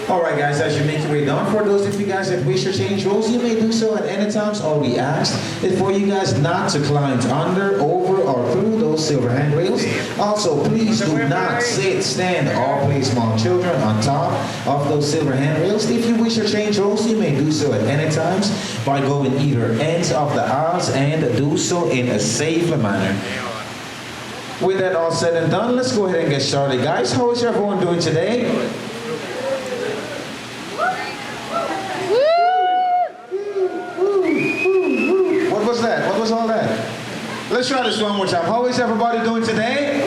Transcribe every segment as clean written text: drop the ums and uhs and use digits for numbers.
Alright guys, as you make your way down, for those of you guys that wish to change roles, you may do so at any times. All we ask is for you guys not to climb under, over, or through those silver handrails. Also, please do not sit, stand, or place small children on top of those silver handrails. If you wish to change roles, you may do so at any times by going either ends of the aisles and do so in a safe manner. With that all said and done, let's go ahead and get started, guys. How is everyone doing today? What was that? What was all that? Let's try this one more time. How is everybody doing today?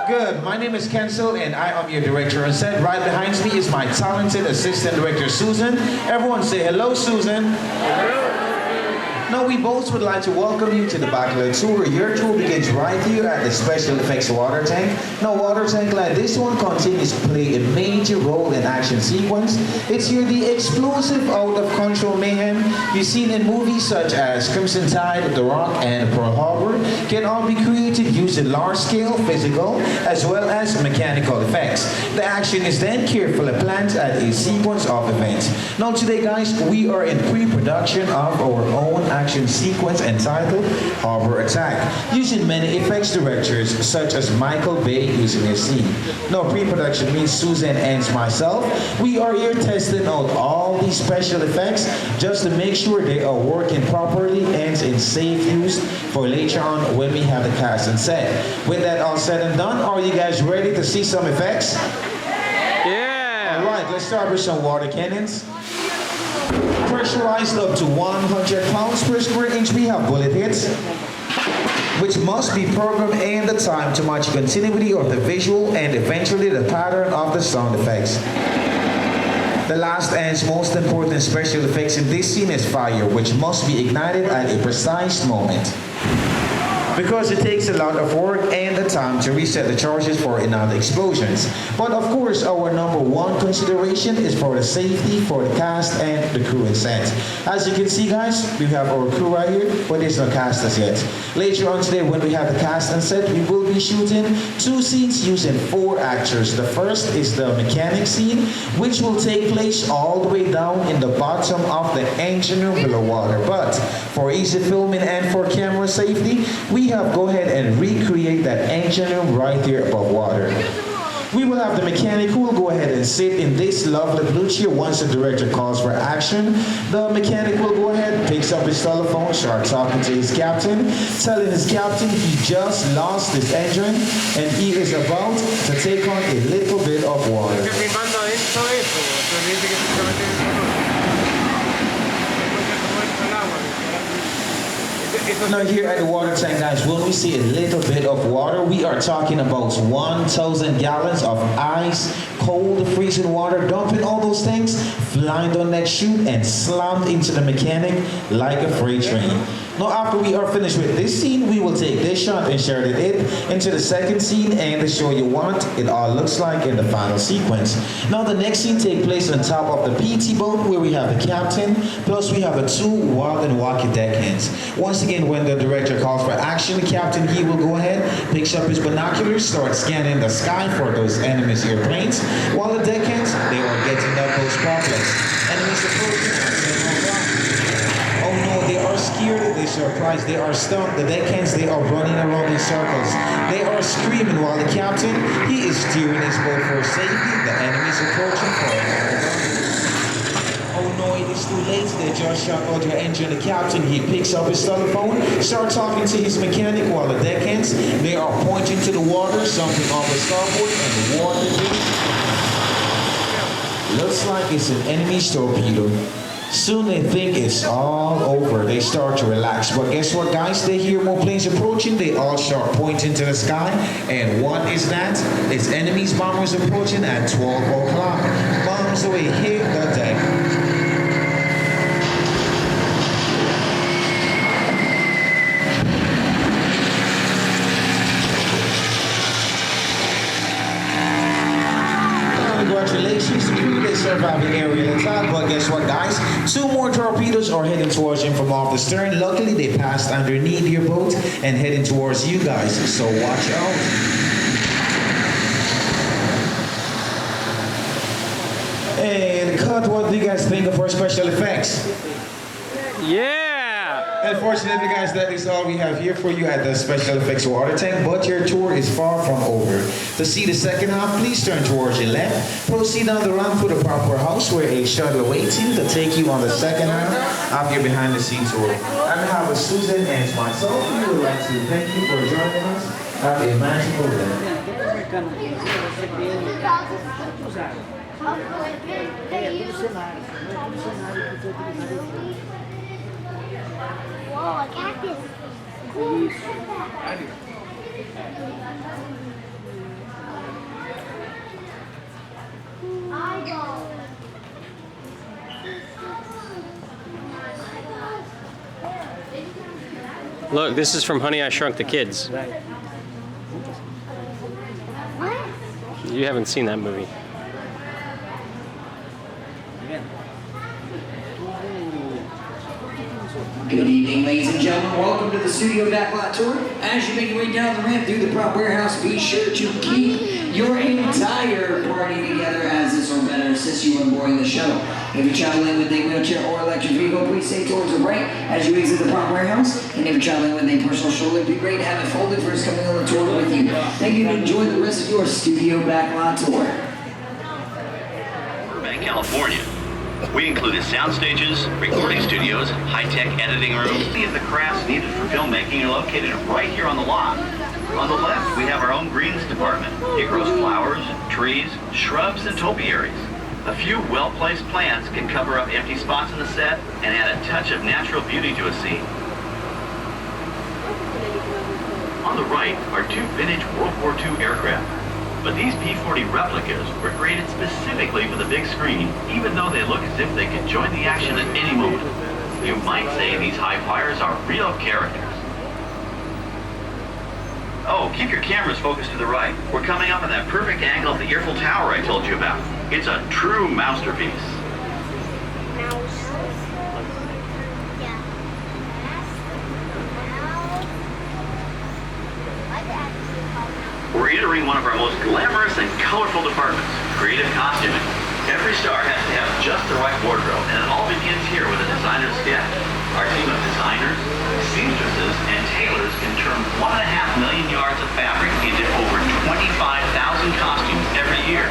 Good. My name is Kensel and I am your director on set. Right behind me is my talented assistant director, Susan. Everyone say hello, Susan. Hello. Now we both would like to welcome you to the Backlot tour. Your tour begins right here at the Special Effects Water Tank. Now water tank like this one continues to play a major role in action sequence. It's here the explosive out of control mayhem you've seen in movies such as Crimson Tide, The Rock, and Pearl Harbor can all be created using large scale physical as well as mechanical effects. The action is then carefully planned at a sequence of events. Now today guys, we are in pre-production of our own action sequence entitled Harbor Attack, using many effects directors such as Michael Bay using his scene. Now pre-production means Susan and myself. We are here testing out all these special effects just to make sure they are working properly and in safe use for later on when we have the cast and set. With that all said and done, are you guys ready to see some effects? Yeah! Alright, let's start with some water cannons. Pressurized up to 100 pounds per square inch, we have bullet hits, which must be programmed and the time to match continuity of the visual and eventually the pattern of the sound effects. The last and most important special effects in this scene is fire, which must be ignited at a precise moment, because it takes a lot of work and the time to reset the charges for another explosions. But of course, our number one consideration is for the safety for the cast and the crew in set. As you can see guys, we have our crew right here, but there's no cast as yet. Later on today when we have the cast and set, we will be shooting 2 scenes using 4 actors. The first is the mechanic scene, which will take place all the way down in the bottom of the engine room below water. But for easy filming and for camera safety, we have go ahead and recreate that engine room right there above water. We will have the mechanic who will go ahead and sit in this lovely blue chair once the director calls for action. The mechanic will go ahead, picks up his telephone, starts talking to his captain, telling his captain he just lost his engine and he is about to take on a little bit of water. Now here at the water tank guys, when we see a little bit of water, we are talking about 1,000 gallons of ice, cold freezing water, dumping all those things, flying down that chute and slammed into the mechanic like a freight train. Now after we are finished with this scene, we will take this shot and share it into the second scene and to show you what it all looks like in the final sequence. Now the next scene takes place on top of the PT boat where we have the captain, plus we have the 2 wild and wacky deckhands. Once again, when the director calls for action, the captain, he will go ahead, picks up his binoculars, starts scanning the sky for those enemies airplanes, while the deckhands, they are getting up those proplets. Enemies approaching and saying, oh God. Oh no, they are scared, they surprised, they are stunned. The deckhands, they are running around in circles. They are screaming while the captain, he is steering his boat for safety. The enemies approaching for oh no, it is too late. They just shut out their engine. The captain, he picks up his telephone, starts talking to his mechanic while the deckhands, they are pointing to the water, something on the starboard, and the water looks like it's an enemy's torpedo. Soon they think it's all over. They start to relax. But guess what, guys? They hear more planes approaching. They all start pointing to the sky. And what is that? It's enemy's bombers approaching at 12 o'clock. Bombs away, hit the deck. Congratulations, the crew. They survived the aerial attack, but guess what, guys? 2 more torpedoes are heading towards him from off the stern. Luckily, they passed underneath your boat and heading towards you guys, so watch out. And cut, what do you guys think of our special effects? Yeah. Unfortunately, guys, that is all we have here for you at the Special Effects Water Tank, but your tour is far from over. To see the second half, please turn towards your left. Proceed down the ramp to the proper house where a shuttle awaits you to take you on the second half of your behind-the-scenes tour. On behalf of Susan and myself, we would like to thank you for joining us. Have a magical day. Whoa, a cactus. Cool. Look, this is from Honey, I Shrunk the Kids. What? You haven't seen that movie. Good evening, ladies and gentlemen. Welcome to the Studio Backlot Tour. As you make your way down the ramp through the prop warehouse, be sure to keep your entire party together as this will better assist you on boarding the shuttle. If you're traveling with a wheelchair or electric vehicle, please stay towards the right as you exit the prop warehouse. And if you're traveling with a personal stroller, it'd be great to have it folded for us coming on the tour with you. Thank you and enjoy the rest of your Studio Backlot Tour. Burbank, California. We included sound stages, recording studios, high-tech editing rooms. Many of the crafts needed for filmmaking are located right here on the lot. On the left, we have our own greens department. It grows flowers, trees, shrubs, and topiaries. A few well-placed plants can cover up empty spots in the set and add a touch of natural beauty to a scene. On the right are 2 vintage World War II aircraft. But these P-40 replicas were created specifically for the big screen, even though they look as if they could join the action at any moment. You might say these high flyers are real characters. Oh, keep your cameras focused to the right. We're coming up on that perfect angle of the Eiffel Tower I told you about. It's a true masterpiece. We're entering one of our most glamorous and colorful departments, creative costuming. Every star has to have just the right wardrobe, and it all begins here with a designer's sketch. Our team of designers, seamstresses, and tailors can turn 1.5 million yards of fabric into over 25,000 costumes every year.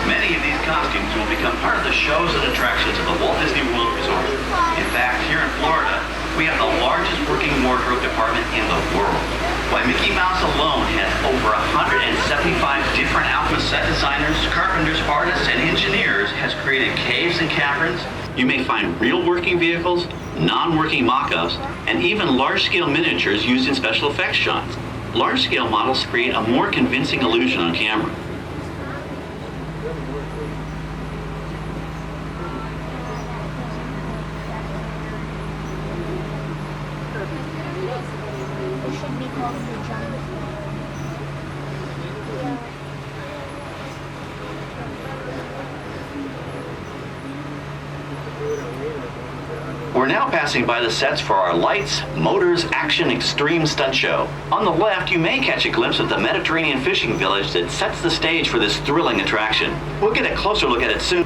Many of these costumes will become part of the shows and attractions of the Walt Disney World Resort. In fact, here in Florida, we have the largest working wardrobe department in the world. Why, Mickey Mouse alone has over 175 different outfit set designers, carpenters, artists, and engineers has created caves and caverns. You may find real working vehicles, non-working mock-ups, and even large-scale miniatures used in special effects shots. Large-scale models create a more convincing illusion on camera. It should be called the giant. We're now passing by the sets for our Lights, Motors, Action Extreme Stunt Show. On the left, you may catch a glimpse of the Mediterranean fishing village that sets the stage for this thrilling attraction. We'll get a closer look at it soon.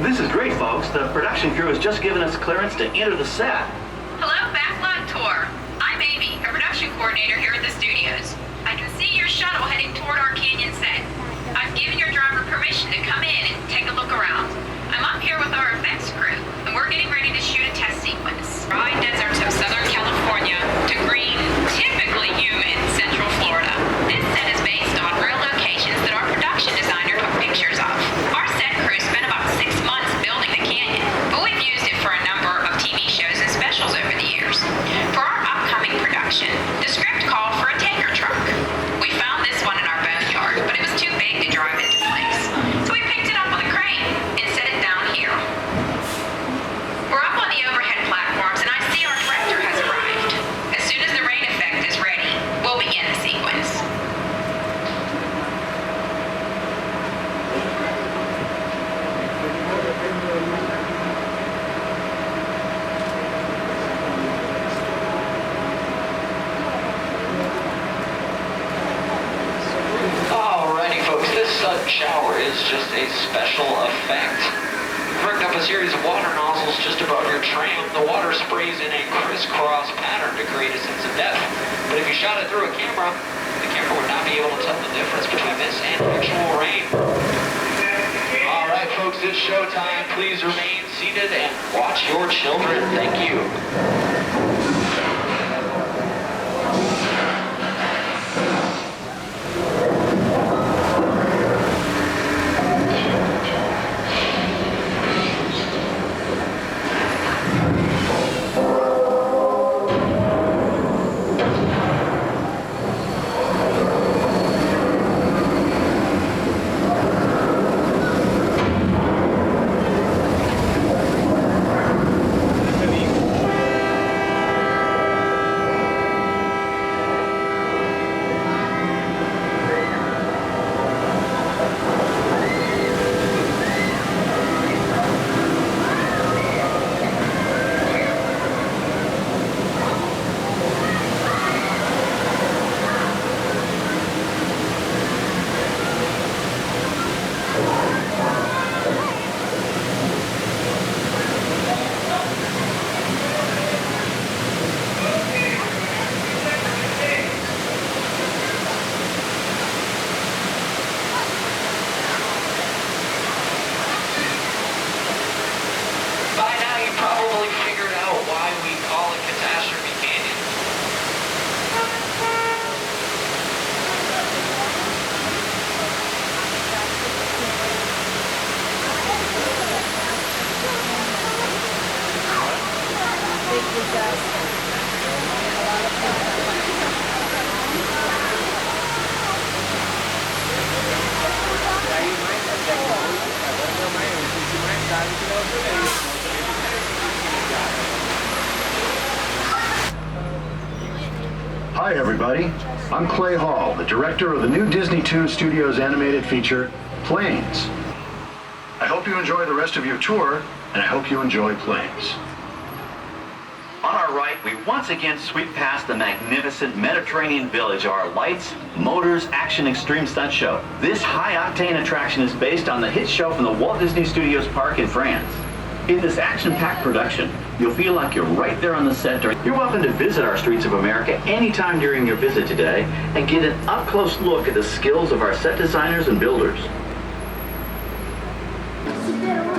This is great, folks. The production crew has just given us clearance to enter the set. Hello, Backlot Tour. I'm Amy, a production coordinator here at the studios. I can see your shuttle heading toward our canyon set. I've given your driver permission to come in and take a look around. I'm up here with our effects crew, and we're getting ready to shoot a test sequence. Dry deserts of Southern California to green, typically humid Central Florida. This set is based on real locations that our production designer took pictures of. a special effect. Hooked up a series of water nozzles just above your tram. The water sprays in a crisscross pattern to create a sense of depth. But if you shot it through a camera, the camera would not be able to tell the difference between this and actual rain. All right, folks, it's showtime. Please remain seated and watch your children. Thank you. Hi everybody, I'm Clay Hall, the director of the new Disney Toon Studios animated feature, Planes. I hope you enjoy the rest of your tour, and I hope you enjoy Planes. On our right, we once again sweep past the magnificent Mediterranean village of our Lights, Motors, Action Extreme Stunt Show. This high-octane attraction is based on the hit show from the Walt Disney Studios Park in France. In this action-packed production, you'll feel like you're right there on the set. You're welcome to visit our streets of America anytime during your visit today and get an up-close look at the skills of our set designers and builders. Si te